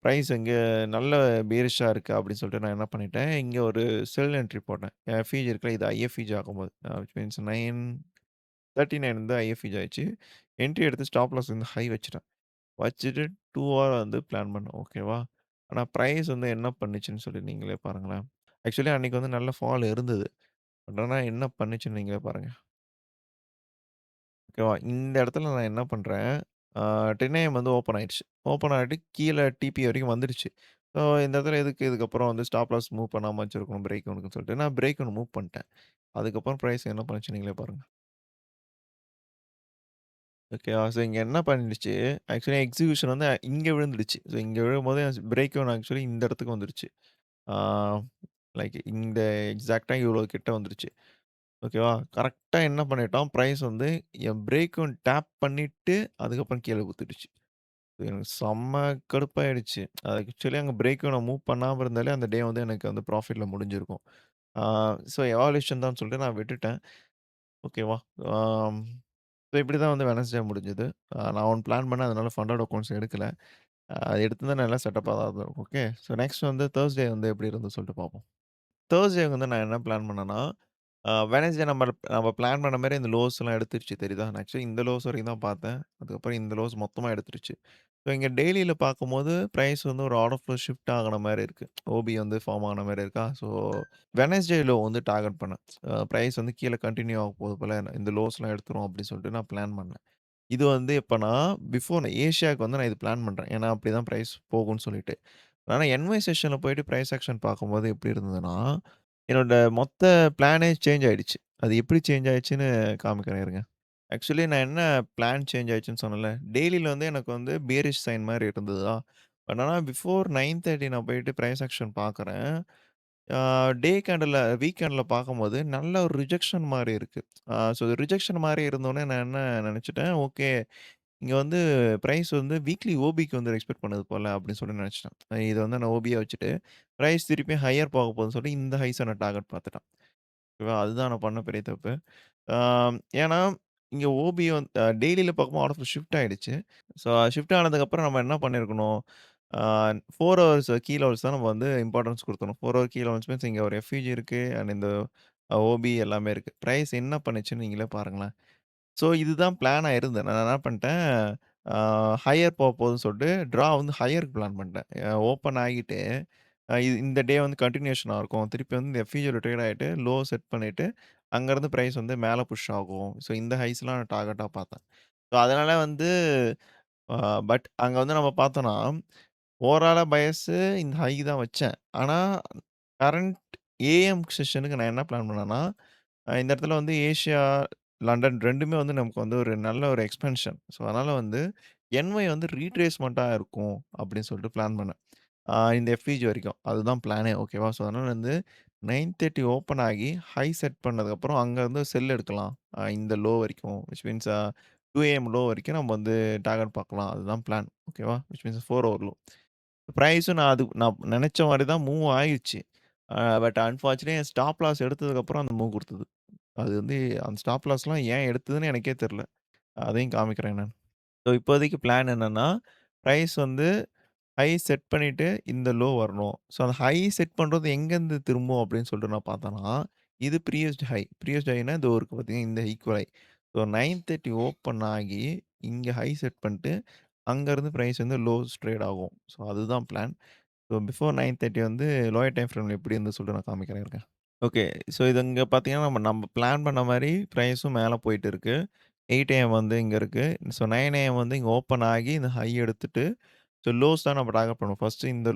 பிரைஸ் இங்க நல்ல பேரிஷா இருக்கு அப்படின்னு சொல்லிட்டு நான் என்ன பண்ணிட்டேன், இங்க ஒரு செல் என்ட்ரி போட்டேன். எஃப்இஜி இருக்குல்ல, இது ஐஎஃப்இஜி ஆகும்போது. விச் மீன்ஸ் 9:39 வந்து ஐஎஃப்இஜி ஆயிடுச்சு. என்ட்ரி எடுத்து ஸ்டாப் லாஸ் வந்து ஹை வச்சுட்டேன். வச்சுட்டு 2 ஹவர் வந்து பிளான் பண்ணேன். ஓகேவா? ஆனா பிரைஸ் வந்து என்ன பண்ணுச்சுன்னு சொல்லி நீங்களே பாருங்களேன். ஆக்சுவலி அன்னைக்கு வந்து நல்ல ஃபால் இருந்தது. பட் ஆனா என்ன பண்ணுச்சுன்னு நீங்களே பாருங்க. ஓகேவா? இந்த இடத்துல நான் என்ன பண்றேன், ஆ 10 ஏஎம் வந்து ஓப்பன் ஆயிடுச்சு. ஓப்பன் ஆயிட்டு கீழ டிபி வரைக்கும் வந்துடுச்சு. ஸோ இந்த இடத்துல எதுக்கு இதுக்கப்புறம் வந்து ஸ்டாப் லாஸ் மூவ் பண்ணாம வச்சிருக்கணும் பிரேக் ஒன்னுக்குன்னு சொல்லிட்டு நான் பிரேக் ஒன் மூவ் பண்ணிட்டேன். அதுக்கப்புறம் பிரைஸ் என்ன பண்ணுச்சு நீங்களே பாருங்க. ஓகேவா? ஸோ இங்க என்ன பண்ணிடுச்சு, ஆக்சுவலி எக்ஸிகியூஷன் வந்து இங்க விழுந்துடுச்சு. ஸோ இங்க விழும்போது பிரேக் ஒன் ஆக்சுவலி இந்த இடத்துக்கு வந்துருச்சு. ஆ லைக் இந்த எக்ஸாக்ட்டா இவ்வளோ கிட்ட வந்துருச்சு. ஓகேவா? கரெக்ட்டா என்ன பண்ணிட்டோம், பிரைஸ் வந்து என் பிரேக் ஒன் டேப் பண்ணிட்டு, அதுக்கப்புறம் கீழ குடுத்துடுச்சு. எனக்கு செம்ம கடுப்பாயிடுச்சு. ஆக்சுவலி அங்க பிரேக் நான் மூவ் பண்ணாம இருந்தாலே, அந்த டே வந்து எனக்கு வந்து ப்ராஃபிட்ல முடிஞ்சிருக்கும். ஆ ஸோ எவாலுயேஷன் தான் சொல்லிட்டு நான் விட்டுட்டேன். ஓகேவா? ஆம் ஸோ இப்படி தான் வந்து வெட்னஸ்டே முடிஞ்சது. நான் ஒண்ணு பிளான் பண்ணேன். அதனால ஃபண்டட் அக்கவுண்ட்ஸ் எடுக்கல. அது எடுத்திருந்தா நல்லா செட்டப்பா தான் இருந்திருக்கும். ஓகே. ஸோ நெக்ஸ்ட் வந்து தர்ஸ்டே வந்து எப்படி இருந்ததுன்னு சொல்லிட்டு பார்ப்போம். தர்ஸ்டே வந்து நான் என்ன பிளான் பண்ணேன்னா, வெட்னஸ்டே நம்ம பிளான் பண்ண மாரி இந்த லோஸ்லாம் எடுத்துருச்சு தெரியுதா? நான் ஆக்சுவலி இந்த லோஸ் வரைக்கும் தான் பார்த்தேன். அதுக்கப்புறம் இந்த லோஸ் மொத்தமா எடுத்துருச்சு. ஸோ இங்க டெய்லில பார்க்கும்போது பிரைஸ் வந்து ஒரு ஆர்டர் ஃப்ளோ ஷிஃப்ட் ஆகுன மாரி இருக்கு. ஓபி வந்து ஃபார்ம் ஆன மாரி இருக்கா? ஸோ வெட்னஸ்டே லோ வந்து டார்கெட் பண்ணேன். பிரைஸ் வந்து கீழ கன்டின்யூ ஆக போது போல இந்த லோஸ்லாம் எடுத்துரும் அப்படின்னு சொல்லிட்டு நான் பிளான் பண்ணேன். இது வந்து எப்பன்னா, பிஃபோர் ஏசியாக்கு வந்து நான் இது பிளான் பண்றேன். ஏன்னா, அப்படிதான் பிரைஸ் போகும்ன்னு சொல்லிட்டு. ஆனா, என்ஒய் செஷன்ல போயிட்டு பிரைஸ் ஆக்ஷன் பார்க்கும்போது எப்படி இருந்ததுன்னா, என்னோட மொத்த பிளானே சேஞ்ச் ஆயிடுச்சு. அது எப்படி சேஞ்ச் ஆயிடுச்சுன்னு காமிக்கிறேன் இருங்க. ஆக்சுவலி நான் என்ன பிளான் சேஞ்ச் ஆயிடுச்சுன்னு சொன்னேன்ல, டெய்லில வந்து எனக்கு வந்து பியரிஷ் சைன் மாரி இருந்ததா, பட் ஆனா பிஃபோர் 9:30 நான் போயிட்டு பிரைஸ் ஆக்ஷன் பார்க்குறேன். ஆ டே கேண்டில்ல வீக் கேண்டில்ல பார்க்கும்போது நல்ல ஒரு ரிஜெக்ஷன் மாரி இருக்கு. ஸோ ரிஜெக்ஷன் மாரி இருந்தோனே நான் என்ன நெனச்சுட்டேன், ஓகே இங்க வந்து பிரைஸ் வந்து வீக்லி ஓபிக்கு வந்து எக்ஸ்பெக்ட் பண்ணுது போல அப்படின்னு சொல்லி நெனச்சுட்டேன். இத வந்து நான் ஓபியா வச்சுட்டு, பிரைஸ் திருப்பியும் ஹையர் போக போகுதுன்னு சொல்லி இந்த ஹைஸ நான் டார்கெட் பார்த்துட்டேன். ஓகேவா? அதுதான் நான் பண்ண பெரிய தப்பு. ஏன்னா, இங்க ஓபி டெய்லில பார்க்கும்போது ஆர்டர் ஷிஃப்ட் ஆயிடுச்சு. ஸோ ஷிஃப்ட் ஆனதுக்கப்புறம் நம்ம என்ன பண்ணியிருக்கணும், ஆ 4 ஹவர்ஸ் கீ லெவல்ஸ் தான் நம்ம வந்து இம்பார்ட்டன்ஸ் குடுக்கணும். 4 ஹவர் கீ லெவல்ஸ் மீன்ஸ் இங்க ஒரு எஃப்இஜி இருக்கு அண்ட் இந்த ஓபி எல்லாமே இருக்கு. பிரைஸ் என்ன பண்ணுச்சுன்னு நீங்களே பாருங்களேன். ஸோ இதுதான் பிளானா இருந்தது. நான் என்ன பண்ணிட்டேன், ஆ ஹையர் போகுதுன்னு சொல்லிட்டு வந்து ஹையருக்கு பிளான் பண்ணிட்டேன். ஓப்பன் ஆகிட்டு இந்த டே வந்து கன்டினியூஷனா இருக்கும். திருப்பி வந்து இந்த எஃப்இஜில ட்ரேட் ஆயிட்டு லோ செட் பண்ணிட்டு, அங்கருந்து பிரைஸ் வந்து மேல புஷ் ஆகும். ஸோ இந்த ஹைஸ்லாம் நான் டார்கெட்டா பார்த்தேன். ஸோ அதனால வந்து ஆ பட் அங்க வந்து நம்ம பார்த்தோம்னா, ஓவராலா பயஸு இந்த ஹை தான் வச்சேன். ஆனா, கரண்ட் ஏஎம் செஷனுக்கு நான் என்ன பிளான் பண்ணேன்னா, இந்த இடத்துல வந்து ஏசியா, லண்டன் 2மே வந்து நமக்கு வந்து ஒரு நல்ல ஒரு எக்ஸ்பென்ஷன். ஸோ, அதனால வந்து என்ஒய் வந்து ரீட்ரேஸ்மென்ட்டா இருக்கும் அப்படின்னு சொல்லிட்டு பிளான் பண்ணேன். இந்த எஃப்இஜி வரைக்கும். அதுதான் பிளானே ஓகேவா? ஸோ, அதனால வந்து 9:30 ஓப்பன் ஆகி ஹை செட் பண்ணதுக்கப்புறம் அங்கருந்து செல் எடுக்கலாம். இந்த லோ வரைக்கும். விச் மீன்ஸ் 2 ஏஎம் லோ வரைக்கும் நம்ம வந்து டார்கெட் பார்க்கலாம். அதுதான் பிளான். ஓகேவா? Which means 4 hour low. பிரைஸும் நான் நெனச்ச மாரி தான் மூவ் ஆயிருச்சு. பட் அன்பார்ச்சுனேட்லி என் ஸ்டாப் லாஸ் எடுத்ததுக்கப்புறம் அந்த மூவ் குடுத்தது. அது வந்து அந்த ஸ்டாப் லாஸ்லாம் ஏன் எடுத்ததுன்னு எனக்கே தெரியல. அதையும் காமிக்கிறேன் நான். ஸோ இப்போதைக்கு பிளான் என்னன்னா, பிரைஸ் வந்து ஹை செட் பண்ணிட்டு இந்த லோ வரணும். ஸோ அந்த ஹை செட் பண்றது எங்கேருந்து திரும்பும் அப்படின்னு சொல்லிட்டு நான் பார்த்தேன்னா, இது ப்ரீவியஸ்ட் ஹை. ப்ரீவியஸ்ட் ஹைனா இதோ இருக்கு பார்த்தீங்கன்னா, இந்த ஈக்குவல் ஹை. ஸோ 9:30 ஓப்பன் ஆகி, இங்க ஹை செட் பண்ணிட்டு, அங்கருந்து பிரைஸ் வந்து லோஸ் ட்ரேட் ஆகும். ஸோ அதுதான் பிளான். ஸோ பிஃபோர் 9:30 வந்து லோயர் டைம் ஃப்ரேம்ல எப்படி இருந்ததுன்னு சொல்லிட்டு நான் காமிக்கிறேன் இருங்க. ஓகே. ஸோ இது இங்க பார்த்தீங்கன்னா, நம்ம நம்ம பிளான் பண்ண மாரி பிரைஸும் மேல போயிட்டு இருக்கு. 8 ஏஎம் வந்து இங்க இருக்கு. ஸோ 9 ஏஎம் வந்து இங்க ஓப்பன் ஆகி இந்த ஹை எடுத்துட்டு, ஸோ லோஸ் தான் நம்ம டார்கெட் பண்ணுவோம். ஃபர்ஸ்ட்டு இந்த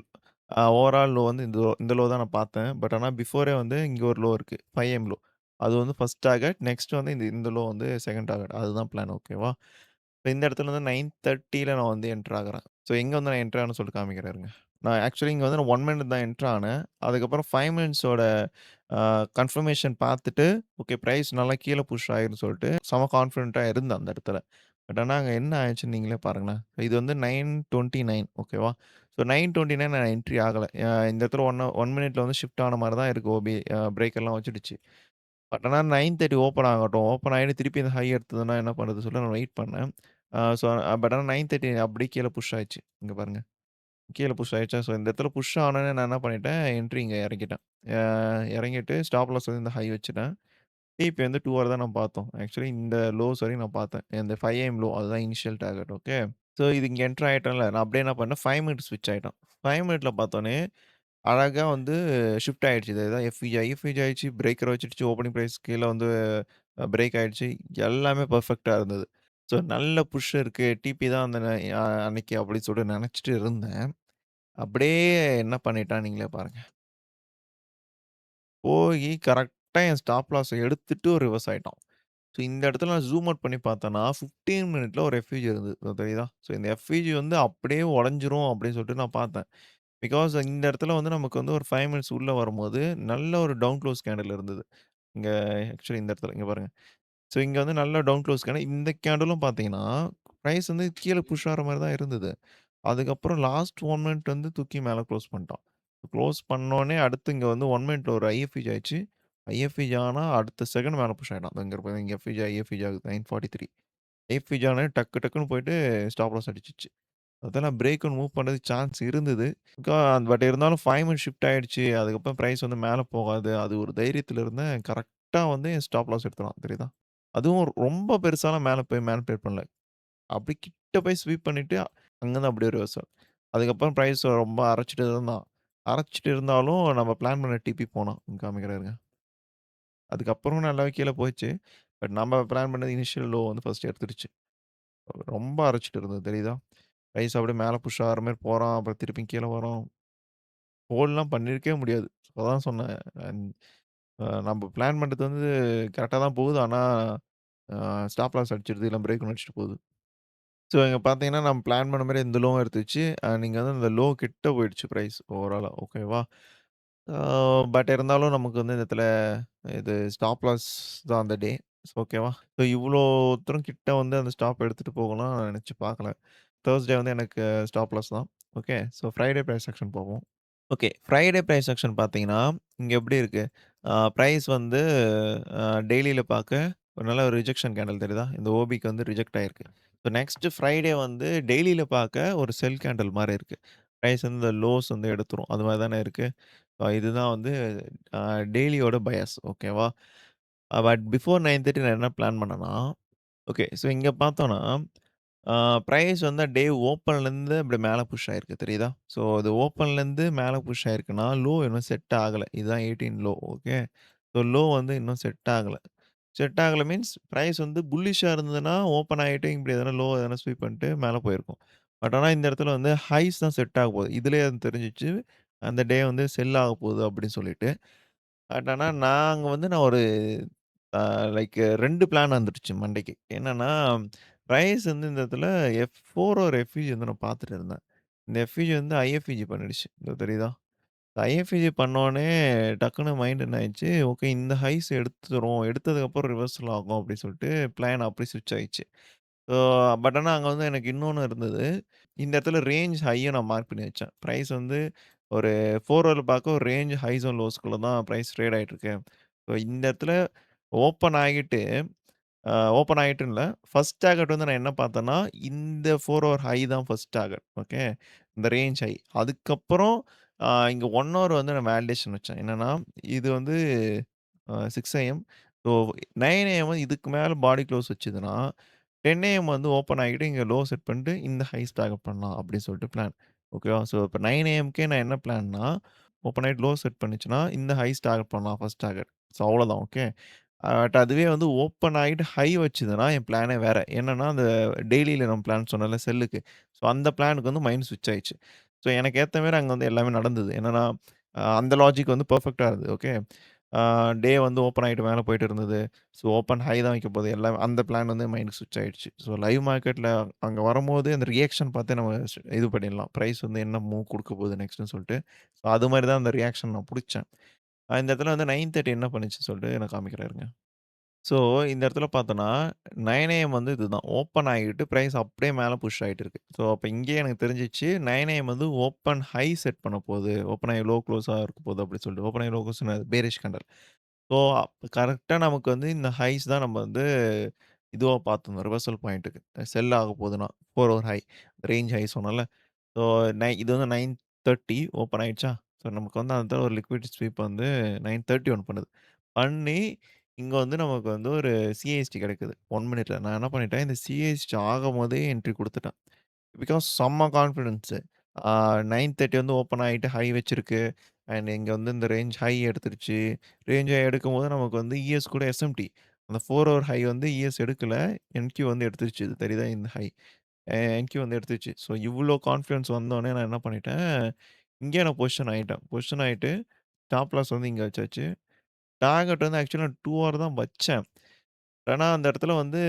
ஓவரால் லோ வந்து இந்த லோ தான் நான் பார்த்தேன். பட் ஆனா பிஃபோரே வந்து இங்க ஒரு லோ இருக்கு. 5 ஏஎம் லோ. அது வந்து ஃபர்ஸ்ட் டார்கெட். நெக்ஸ்ட் வந்து இந்த லோ வந்து செகண்ட் டார்கெட். அதுதான் பிளான் ஓகேவா? இப்ப இந்த இடத்துல வந்து 9:30ல நான் வந்து என்டர் ஆகுறேன். ஸோ எங்க வந்து நான் என்டர் ஆனேன்னு சொல்லிட்டு காமிக்கிறேன் இருங்க. நான் ஆக்சுவலி இங்க வந்து நான் 1 மினிட் தான் என்டர் ஆனேன். அதுக்கப்புறம் 5 மினிட்ஸோட அ கன்ஃபர்மேஷன் பார்த்துட்டு, ஓகே பிரைஸ் நல்லா கீழ புஷ் ஆயிரும்ன்னு சொல்லிட்டு செம கான்ஃபிடென்ட்டா இருந்தேன் அந்த இடத்துல. பட் ஆனா அங்க என்ன ஆச்சுன்னு நீங்களே பாருங்களேன். இது வந்து 9:29 ஓகேவா? ஸோ 9:29 நான் என்ட்ரி ஆகல. இந்த இடத்துல 1 மினிட்ல வந்து ஷிஃப்ட் ஆன மாரி தான் இருக்கு ஓபி பிரேக்கர்லாம் வச்சுடுச்சு. பட் ஆனா 9:30 ஓப்பன் ஆகட்டும். ஓப்பன் ஆயிட்டு திருப்பி இந்த ஹை எடுத்ததுன்னா என்ன பண்றது சொல்லிட்டு நான் வெயிட் பண்ணேன். ஸோ பட் ஆனா 9:30 அப்படியே கீழ புஷ் ஆயிடுச்சு. இங்க பாருங்க. கீழ புஷ் ஆயிடுச்சா, ஸோ இந்த இடத்துல புஷ் ஆனோனே நான் என்ன பண்ணிட்டேன், என்ட்ரி இங்க இறக்கிட்டேன். அ இறங்கிட்டு ஸ்டாப் லாஸ் வந்து இந்த ஹை வச்சுட்டேன். டிபி வந்து 2 ஹவர் தான் நம்ம பார்த்தோம். ஆக்சுவலி இந்த லோஸ் வரையும் நான் பார்த்தேன். இந்த 5 ஏஎம் லோ அதுதான் இனிஷியல் டார்கெட் ஓகே. ஸோ இது இங்க என்டர் ஆயிட்டேன்ல, நான் அப்படியே என்ன பண்ணேன் 5 மினிட் ஸ்விட்ச் ஆயிட்டோம். 5 மினிட்ல பார்த்தோனே, அழகா வந்து ஷிஃப்ட் ஆயிடுச்சு. இதுதான் எஃப்விஜி ஆயிடுச்சு, பிரேக்கர் வச்சுடுச்சு, ஓப்பனிங் பிரைஸ் கீழ வந்து பிரேக் ஆயிடுச்சு. எல்லாமே பெர்ஃபெக்ட்டா இருந்தது. ஸோ நல்ல புஷ் இருக்கு. டிபி தான் அந்த அன்னைக்கு அப்படின்னு சொல்லிட்டு நெனச்சுட்டு இருந்தேன். அப்படியே என்ன பண்ணிட்டான் நீங்களே பாருங்க. போயி கரெக்ட்டா என் ஸ்டாப் லாஸ எடுத்துட்டு ஒரு ரிவர்ஸ் ஆயிட்டான். ஸோ இந்த இடத்துல நான் ஜூம் அவுட் பண்ணி பார்த்தேன்னா, 15 மினிட்ல ஒரு எஃப்விஜி இருந்தது. தெரியுதா? ஸோ இந்த எஃப்விஜி வந்து அப்படியே உடைஞ்சிரும் அப்படின்னு சொல்லிட்டு நான் பார்த்தேன். பிகாஸ் இந்த இடத்துல வந்து நமக்கு வந்து ஒரு 5 மினிட்ஸ் உள்ள வரும்போது, நல்ல ஒரு டவுன் க்ளோஸ் கேண்டில் இருந்தது. இங்க ஆக்சுவலி இந்த இடத்துல இங்க பாருங்க. ஸோ இங்க வந்து நல்ல டவுன் க்ளோஸ் கேண்டில். இந்த கேண்டிலும் பார்த்தீங்கன்னா, பிரைஸ் வந்து கீழ புஷ் ஆற மாரி தான் இருந்தது. அதுக்கப்புறம் லாஸ்ட் 1 மினிட் வந்து தூக்கி மேல குளோஸ் பண்ணிட்டான். குளோஸ் பண்ணோனே அடுத்து இங்க வந்து 1 மினிட்ல ஒரு ஐஎஃப்இஜி ஆயிடுச்சு. ஐஎஃப்இஜி ஆனா அடுத்த செகண்ட் மேல புஷ் ஆயிட்டான். இங்க பாருங்க இங்க எஃப்இஜி, ஐஎஃப்இஜி ஆகுது 9:43. ஐஎஃப்இஜி ஆனோனே டக்கு டக்குன்னு போயிட்டு ஸ்டாப் லாஸ் அடிச்சுச்சு. அதெல்லாம் பிரேக் அவுட் மூவ் பண்றதுக்கு சான்ஸ் இருந்தது. பட் இருந்தாலும் 5 மினிட் ஷிஃப்ட் ஆயிடுச்சு. அதுக்கப்புறம் பிரைஸ் வந்து மேல போகாது. அது ஒரு தைரியத்துல இருந்தேன். கரெக்ட்டா வந்து என் ஸ்டாப் லாஸ் எடுத்துட்டான் தெரியுதா? அதுவும் ரொம்ப பெருசாலாம் மேல போய் மேனிபுலேட் பண்ணல. அப்படி கிட்ட போய் ஸ்வீப் பண்ணிட்டு, அங்கருந்து அப்படியே ரிவர்சல். அதுக்கப்புறம் பிரைஸ் ரொம்ப அரைச்சுட்டு இருந்தான். அரைச்சுட்டு இருந்தாலும் நம்ம பிளான் பண்ண டிபி போனான். காமிக்கிறேன் இருங்க. அதுக்கப்புறம் நல்லாவே கீழ போச்சு. பட் நம்ம பிளான் பண்ணது இனிஷியல் லோ வந்து ஃபர்ஸ்ட் எடுத்துருச்சு. ரொம்ப அரைச்சுட்டு இருந்தது தெரியுதா? பிரைஸ் அப்படியே மேல புஷ் ஆகுற மாரி போறான். அப்புறம் திருப்பியும் கீழ வரான். ஹோல்ட்லாம் பண்ணியிருக்கவே முடியாது. அதான் சொன்னேன். அன் நம்ம பிளான் பண்றது வந்து கரெக்ட்டா தான் போகுது. ஆனா, அ ஸ்டாப் லாஸ் அடிச்சிடுது. இல்ல பிரேக் அடிச்சுட்டு போகுது. ஸோ இங்க பார்த்தீங்கன்னா, நம்ம பிளான் பண்ண மாரி இந்த லோவும் எடுத்துச்சு. நீங்க வந்து அந்த லோ கிட்ட போயிடுச்சு பிரைஸ் ஓவராலா ஓகேவா? ஆ பட் இருந்தாலும் நமக்கு வந்து இந்த இடத்துல இது ஸ்டாப் லாஸ் தான் அந்த டே. ஓகேவா? ஸோ இவ்ளோ தூரம் கிட்ட வந்து அந்த ஸ்டாப் எடுத்துட்டு போகலாம் நான் நினைச்சு பார்க்கல. தர்ஸ்டே வந்து எனக்கு ஸ்டாப் லாஸ் தான். Okay. So Friday price action போவோம். ஓகே. ஃப்ரைடே பிரைஸ் ஆக்ஷன் பார்த்தீங்கன்னா, இங்க எப்படி இருக்கு? பிரைஸ் வந்து டெய்லில பாக்க ஒரு நல்ல ஒரு ரிஜெக்ஷன் கேண்டில் தெரியுதா? இந்த ஓபிக்கு வந்து ரிஜெக்ட் ஆயிருக்கு. ஸோ நெக்ஸ்ட் ஃப்ரைடே வந்து டெய்லில பாக்க ஒரு செல் கேண்டில் மாரி இருக்கு. பிரைஸ் வந்து இந்த லோஸ் வந்து எடுத்துரும். அது மாரி தானே இருக்கு. இதுதான் வந்து அ டெய்லியோட பயாஸ் ஓகேவா? பட் பிஃபோர் 9:30 நான் என்ன பிளான் பண்ணேன்னா, ஓகே. ஸோ இங்க பார்த்தோம்னா ஆ பிரைஸ் வந்து டே ஓப்பன்லேருந்து அப்படி மேல புஷ் ஆயிருக்கு தெரியுதா? ஸோ அது ஓப்பன்லேருந்து மேல புஷ் ஆயிருக்குன்னா, லோ இன்னும் செட் ஆகல. இதுதான் 18 லோ ஓகே. ஸோ லோ வந்து இன்னும் செட் ஆகல. செட் ஆகல மீன்ஸ் பிரைஸ் வந்து புல்லிஷா இருந்ததுன்னா, ஓப்பன் ஆயிட்டு இப்படி எதனா லோ எதனா ஸ்வீப் பண்ணிட்டு மேல போயிருக்கும். பட் ஆனா இந்த இடத்துல வந்து ஹைஸ் தான் செட் ஆக போகுது. இதுலயே அது தெரிஞ்சுச்சு. அந்த டே வந்து செல் ஆக போகுது அப்படின்னு சொல்லிட்டு. பட் ஆனா நான் ஒரு அ லைக் 2 பிளான் வந்துடுச்சு மண்டைக்கு. என்னன்னா, பிரைஸ் வந்து இந்த இடத்துல F4 ஒரு எஃப்இஜி வந்து நான் பார்த்துட்டு இருந்தேன். இந்த எஃப்இஜி வந்து ஐஎஃப்இஜி பண்ணிடுச்சு. இதோ தெரியுதா? ஐஎஃப்இஜி பண்ணோனே டக்குனு மைண்ட் என்ன ஆயிடுச்சு, ஓகே இந்த ஹைஸ் எடுத்துரும். எடுத்ததுக்கப்புறம் ரிவர்சல் ஆகும் அப்படின்னு சொல்லிட்டு பிளான் அப்படி ஸ்விட்ச் ஆயிடுச்சு. ஸோ பட் ஆனா அங்க வந்து எனக்கு இன்னொன்னு இருந்தது. இந்த இடத்துல ரேஞ்ச் ஹைய நான் மார்க் பண்ணி வச்சேன். பிரைஸ் வந்து ஒரு 4 ஹவர்ல பார்க்க ஒரு ரேஞ்ச் ஹைஸ் அண்ட் லோஸ்க்குள்ள தான் பிரைஸ் ட்ரேட் ஆயிட்டு இருக்கு. ஸோ இந்த இடத்துல ஓப்பன் ஆகிட்டு ஓப்பன் ஆயிட்டுன்னு இல்ல. ஃபர்ஸ்ட் டார்கெட் வந்து நான் என்ன பார்த்தேன்னா, இந்த 4 ஹவர் ஹை தான் ஃபர்ஸ்ட் டார்கெட். ஓகே. இந்த ரேஞ்ச் ஹை. அதுக்கப்புறம் இங்க 1 ஹவர் வந்து நான் வேலிடேஷன் வச்சேன். என்னன்னா, இது வந்து 6 ஏஎம். ஸோ 9 ஏஎம் வந்து இதுக்கு மேல பாடி க்ளோஸ் வச்சதுன்னா, 10 ஏஎம் வந்து ஓப்பன் ஆகிட்டு இங்க லோ செட் பண்ணிட்டு இந்த ஹைஸ் டார்கெட் பண்ணலாம் அப்படின்னு சொல்லிட்டு பிளான். ஓகேவா? ஸோ இப்ப 9 ஏஎம்க்கே நான் என்ன பிளான்னா, ஓப்பன் ஆயிட்டு லோ செட் பண்ணுச்சுன்னா, இந்த ஹைஸ் டார்கெட் பண்ணலாம் ஃபர்ஸ்ட் டார்கெட். ஸோ அவ்வளோதான். ஓகே. பட் அதுவே வந்து ஓப்பன் ஆயிட்டு ஹை வச்சதுன்னா, என் பிளானே வேற. என்னன்னா, அந்த டெய்லில நம்ம பிளான் சொன்னேன்ல செல்லுக்கு. ஸோ அந்த பிளானுக்கு வந்து மைண்ட் ஸ்விட்ச் ஆயிடுச்சு. ஸோ எனக்கு ஏத்த மாரி அங்க வந்து எல்லாமே நடந்தது. என்னன்னா, அந்த லாஜிக் வந்து பெர்ஃபெக்ட்டா இருந்தது. ஓகே. ஆ டே வந்து ஓப்பன் ஆயிட்டு மேல போயிட்டு இருந்தது. ஸோ ஓப்பன் ஹை தான் வைக்கப்போது. எல்லாம் அந்த பிளான் வந்து மைண்டுக்கு ஸ்விட்ச் ஆயிடுச்சு. ஸோ லைவ் மார்க்கெட்ல அங்க வரும்போது அந்த ரியாக்ஷன் பார்த்தே நம்ம இது பண்ணிடலாம். பிரைஸ் வந்து என்ன மூவ் குடுக்க போகுது நெக்ஸ்ட்ன்னு சொல்ட்டு. ஸோ அது மாரி தான் அந்த ரியாக்ஷன் நான் புடிச்சேன். இந்த இடத்துல வந்து 9:30 என்ன பண்ணுச்சுன்னு சொல்லிட்டு நான் காமிக்கிறேன் இருங்க. ஸோ இந்த இடத்துல பார்த்தோன்னா, 9 ஏஎம் வந்து இதுதான். ஓப்பன் ஆகிட்டு பிரைஸ் அப்படியே மேல புஷ் ஆயிட்டு இருக்கு. ஸோ அப்ப இங்கேயே எனக்கு தெரிஞ்சுச்சு 9 ஏஎம் வந்து ஓப்பன் ஹை செட் பண்ண போது. ஓப்பன் ஆகி லோ க்ளோஸா இருக்க போது அப்படின்னு சொல்லிட்டு. ஓப்பன் ஆகி லோ க்ளோஸ்ன்னா பேரிஷ் கேண்டல். ஸோ கரெக்ட்டா நமக்கு வந்து இந்த ஹைஸ் தான் நம்ம வந்து இதுவா பார்த்தோம். ரிவர்சல் பாயிண்ட்டுக்கு. செல் ஆக போதுன்னா. 4 ஹவர் ஹை. ரேஞ்ச் ஹை சொன்னேன்ல. ஸோ இது வந்து 9:30 ஓப்பன் ஆயிடுச்சா? ஸோ நமக்கு வந்து அந்த இடத்துல ஒரு லிக்விட் ஸ்வீப் வந்து 9:31 பண்ணுது. பண்ணி இங்க வந்து நமக்கு வந்து ஒரு சிஎஸ்டி கிடைக்குது. 1 மினிட்ல. நான் என்ன பண்ணிட்டேன், இந்த சிஎஸ்டி ஆகும்போதே என்ட்ரி குடுத்துட்டேன். பிகாஸ் செம்ம கான்ஃபிடன்ஸு. ஆ 9:30 வந்து ஓப்பன் ஆயிட்டு ஹை வச்சிருக்கு. அண்ட் இங்க வந்து இந்த ரேஞ்ச் ஹை எடுத்துருச்சு. ரேஞ்ச் ஹை எடுக்கும்போது நமக்கு வந்து இஎஸ் கூட எஸ்எம்டி. அந்த 4 ஹவர் ஹை வந்து இஎஸ் எடுக்கல. என்கியூ வந்து எடுத்துருச்சு. இது தெரியுதா இந்த ஹை. என்கியூ வந்து எடுத்துருச்சு. ஸோ இவ்ளோ கான்ஃபிடன்ஸ் வந்தோனே நான் என்ன பண்ணிட்டேன், இங்கேயே நான் பொசிஷன் ஆயிட்டேன். பொசிஷன் ஆயிட்டு ஸ்டாப் லாஸ் வந்து இங்க வச்சாச்சு. டார்கெட் வந்து ஆக்சுவலா 2 ஹவர் தான் வச்சேன். ஆனா, அந்த இடத்துல வந்து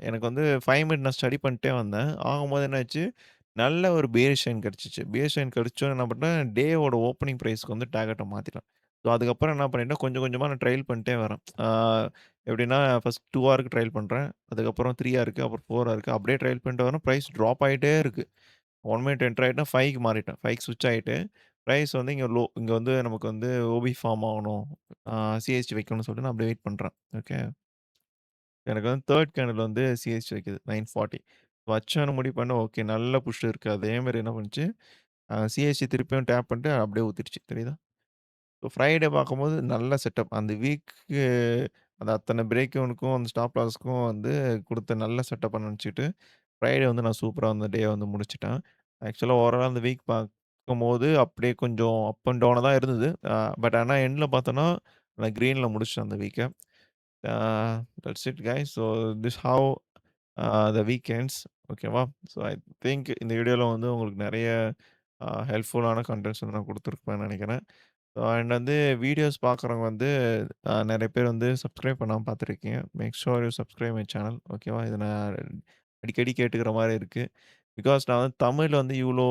எனக்கு வந்து 5 மினிட் நான் ஸ்டடி பண்ணிட்டே வந்தேன். ஆகும்போது என்னாச்சு, நல்ல ஒரு பேரிஷ் லைன் கிடைச்சுச்சு. பேரிஷ் லைன் கிடைச்சோனே என்ன பண்ணிட்டேன், டேவோட ஓப்பனிங் பிரைஸ்க்கு வந்து டார்கெட்ட மாத்திட்டேன். ஸோ, அதுக்கப்புறம் என்ன பண்ணிட்டேன், கொஞ்சம் கொஞ்சமா நான் ட்ரையல் பண்ணிட்டே வரேன். எப்படின்னா, ஃபர்ஸ்ட் 2 ஹாருக்கு ட்ரையல் பண்றேன். அதுக்கப்புறம் 3 ஹாருக்கு, அப்புறம் 4 ஹாருக்கு அப்படியே ட்ரையல் பண்ணிட்டு வரேன். பிரைஸ் ட்ராப் ஆயிட்டே இருக்கு. 1 மினிட் என்டர் ஆயிட்டேன். 5க்கு மாறிட்டேன். 5க்கு ஸ்விட்ச் ஆயிட்டு, பிரைஸ் வந்து இங்க லோ இங்க வந்து நமக்கு வந்து ஓபி ஃபார்ம் ஆகணும். சிஎஸ்டி வைக்கணும்னு சொல்லிட்டு நான் அப்படியே வெயிட் பண்றேன். ஓகே. எனக்கு வந்து 3 கேண்டில் வந்து சிஎஸ்டி வைக்குது 9:40. வச்சோனே முடிவு பண்ணேன். ஓகே நல்ல புஷ் இருக்கு. அதே மாரி என்ன பண்ணுச்சு, சிஎஸ்டி திருப்பியும் டேப் பண்ணிட்டு அப்படியே ஊத்திருச்சு. தெரியுதா? ஸோ ஃப்ரைடே பார்க்கும்போது நல்ல செட்டப். அந்த வீக்கு அந்த அத்தன பிரேக் ஈவனுக்கும், அந்த ஸ்டாப் லாஸ்க்கும் வந்து குடுத்த நல்ல செட்டப்பா நெனச்சுட்டு, ஃப்ரைடே வந்து நான் சூப்பரா அந்த டே வந்து முடிச்சுட்டேன். ஆக்சுவலா ஓவராலா அந்த வீக் பார்க்கும்போது அப்படியே கொஞ்சம் அப் அண்ட் டவுனா தான் இருந்தது. பட் ஆனா எண்ட்ல பார்த்தோன்னா, நான் கிரீன்ல முடிச்சுட்டேன் அந்த வீக்க. Ah that's it guys. So this how the weekends ஓகேவா? ஸோ ஐ திங்க் இந்த வீடியோல வந்து உங்களுக்கு நெறைய ஹெல்ப்ஃபுல்லான கன்டென்ட்ஸ் வந்து நான் குடுத்துருப்பேன்னு நெனைக்கிறேன். அண்ட் வந்து வீடியோஸ் பார்க்குறவங்க வந்து நெறைய பேர் வந்து சப்ஸ்கிரைப் பண்ணாம பார்த்துருக்கீங்க. Make sure you subscribe my channel ஓகேவா? இத நான் அடிக்கடி கேட்டுக்கிற மாரி இருக்கு. பிகாஸ் நான் வந்து தமிழ்ல வந்து இவ்ளோ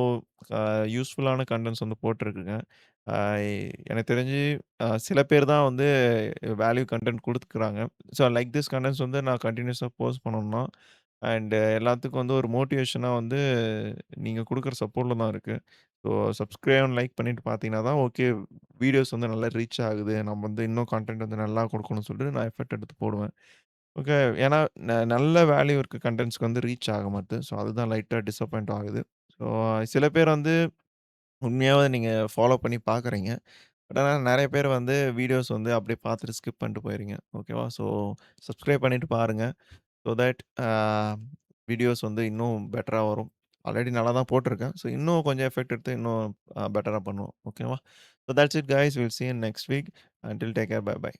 அ யூஸ்ஃபுல்லான கன்டென்ட்ஸ் வந்து போட்டுருக்கேங்க. அ எனக்கு தெரிஞ்சு சில பேர் தான் வந்து வேல்யூ கன்டென்ட் குடுத்துக்குறாங்க. ஸோ லைக் திஸ் கன்டென்ட்ஸ் வந்து நான் கன்டினியூஸா போஸ்ட் பண்ணணும்னா, அண்ட் எல்லாத்துக்கும் வந்து ஒரு மோட்டிவேஷனா வந்து நீங்க குடுக்குற சப்போர்ட்ல தான் இருக்கு. ஸோ சப்ஸ்கிரைப் அண்ட் லைக் பண்ணிட்டு பார்த்தீங்கன்னா தான், ஓகே வீடியோஸ் வந்து நல்லா ரீச் ஆகுது. நம்ம வந்து இன்னும் கன்டென்ட் வந்து நல்லா குடுக்கணும்னு சொல்லிட்டு நான் எஃபோர்ட் எடுத்து போடுவேன். ஓகே. ஏன்னா நல்ல வேல்யூ இருக்க கன்டென்ட்ஸ்க்கு வந்து ரீச் ஆக மாட்டுது. ஸோ அதுதான் லைட்டா டிசப்பாயிண்ட் ஆகுது. ஸோ சில பேர் வந்து உண்மையாவே நீங்க ஃபாலோ பண்ணி பார்க்குறீங்க. பட் ஆனா நெறைய பேர் வந்து வீடியோஸ் வந்து அப்படியே பார்த்துட்டு ஸ்கிப் பண்ணிட்டு போயிறீங்க. ஓகேவா? ஸோ சப்ஸ்கிரைப் பண்ணிட்டு பாருங்க. ஸோ தட் வீடியோஸ் வந்து இன்னும் பெட்டரா வரும். ஆல்ரெடி நல்லா தான் போட்டுருக்கேன். ஸோ இன்னும் கொஞ்சம் எஃபெக்ட் எடுத்து இன்னும் பெட்டரா பண்ணுவோம். ஓகேவா? So that's it guys. Will see you in next week. Until take care. Bye by.